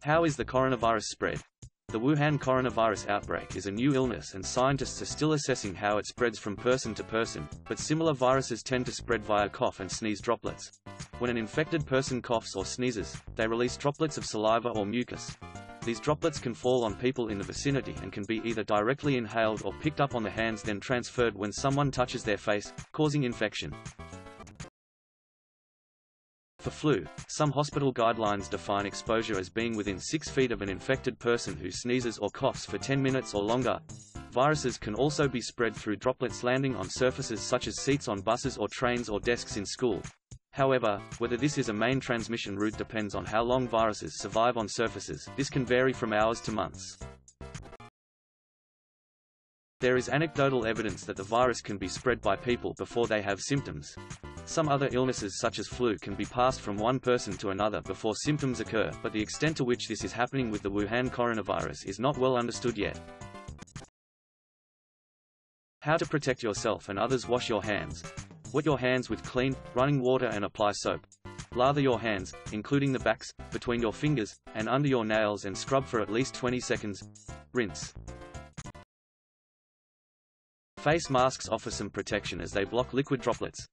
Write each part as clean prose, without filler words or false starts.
How is the coronavirus spread? The Wuhan coronavirus outbreak is a new illness and scientists are still assessing how it spreads from person to person, but similar viruses tend to spread via cough and sneeze droplets. When an infected person coughs or sneezes, they release droplets of saliva or mucus. These droplets can fall on people in the vicinity and can be either directly inhaled or picked up on the hands then transferred when someone touches their face, causing infection. For flu, some hospital guidelines define exposure as being within 6 feet of an infected person who sneezes or coughs for 10 minutes or longer. Viruses can also be spread through droplets landing on surfaces such as seats on buses or trains or desks in school. However, whether this is a main transmission route depends on how long viruses survive on surfaces. This can vary from hours to months. There is anecdotal evidence that the virus can be spread by people before they have symptoms. Some other illnesses such as flu can be passed from one person to another before symptoms occur, but the extent to which this is happening with the Wuhan coronavirus is not well understood yet. How to protect yourself and others: wash your hands. Wet your hands with clean, running water and apply soap. Lather your hands, including the backs, between your fingers, and under your nails and scrub for at least 20 seconds. Rinse. Face masks offer some protection as they block liquid droplets.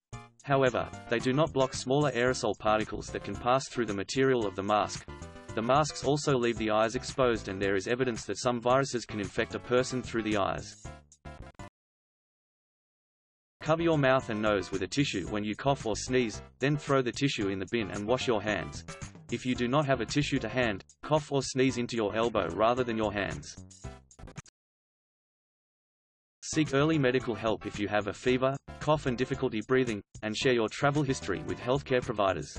However, they do not block smaller aerosol particles that can pass through the material of the mask. The masks also leave the eyes exposed, and there is evidence that some viruses can infect a person through the eyes. Cover your mouth and nose with a tissue when you cough or sneeze, then throw the tissue in the bin and wash your hands. If you do not have a tissue to hand, cough or sneeze into your elbow rather than your hands. Seek early medical help if you have a fever, cough and difficulty breathing, and share your travel history with healthcare providers.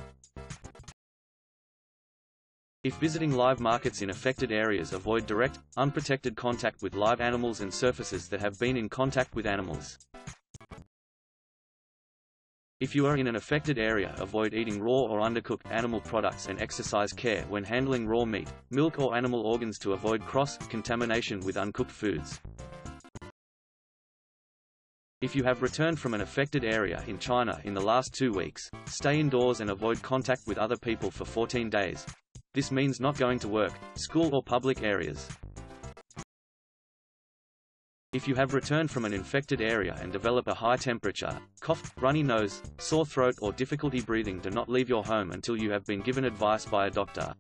If visiting live markets in affected areas, avoid direct, unprotected contact with live animals and surfaces that have been in contact with animals. If you are in an affected area, avoid eating raw or undercooked animal products and exercise care when handling raw meat, milk or animal organs to avoid cross-contamination with uncooked foods. If you have returned from an affected area in China in the last 2 weeks, stay indoors and avoid contact with other people for 14 days. This means not going to work, school or public areas. If you have returned from an infected area and develop a high temperature, cough, runny nose, sore throat or difficulty breathing, do not leave your home until you have been given advice by a doctor.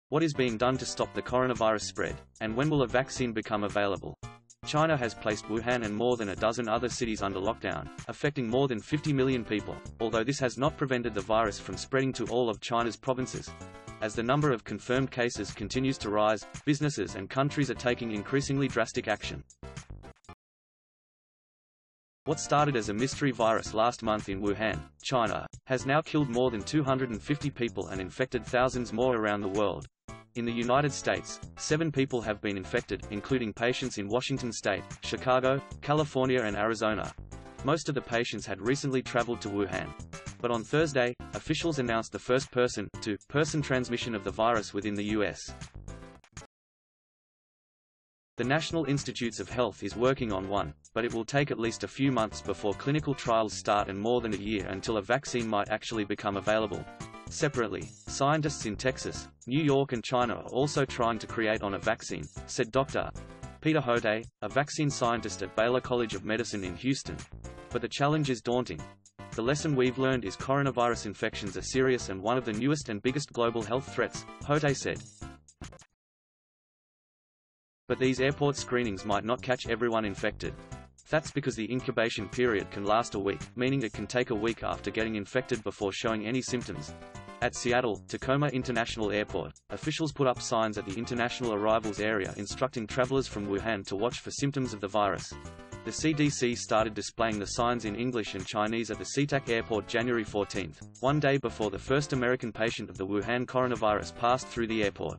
What is being done to stop the coronavirus spread, and when will a vaccine become available? China has placed Wuhan and more than a dozen other cities under lockdown, affecting more than 50 million people, although this has not prevented the virus from spreading to all of China's provinces. As the number of confirmed cases continues to rise, businesses and countries are taking increasingly drastic action. What started as a mystery virus last month in Wuhan, China, has now killed more than 250 people and infected thousands more around the world. In the United States, 7 people have been infected, including patients in Washington state, Chicago, California and Arizona. Most of the patients had recently traveled to Wuhan. But on Thursday, officials announced the first person-to-person transmission of the virus within the U.S. The National Institutes of Health is working on one, but it will take at least a few months before clinical trials start and more than a year until a vaccine might actually become available. Separately, scientists in Texas, New York and China are also trying to create a vaccine, said Dr. Peter Hote, a vaccine scientist at Baylor College of Medicine in Houston. But the challenge is daunting. The lesson we've learned is coronavirus infections are serious and one of the newest and biggest global health threats, Hote said. But these airport screenings might not catch everyone infected. That's because the incubation period can last a week, meaning it can take a week after getting infected before showing any symptoms. At Seattle-Tacoma International Airport, officials put up signs at the international arrivals area instructing travelers from Wuhan to watch for symptoms of the virus. The CDC started displaying the signs in English and Chinese at the SeaTac Airport January 14, one day before the first American patient of the Wuhan coronavirus passed through the airport.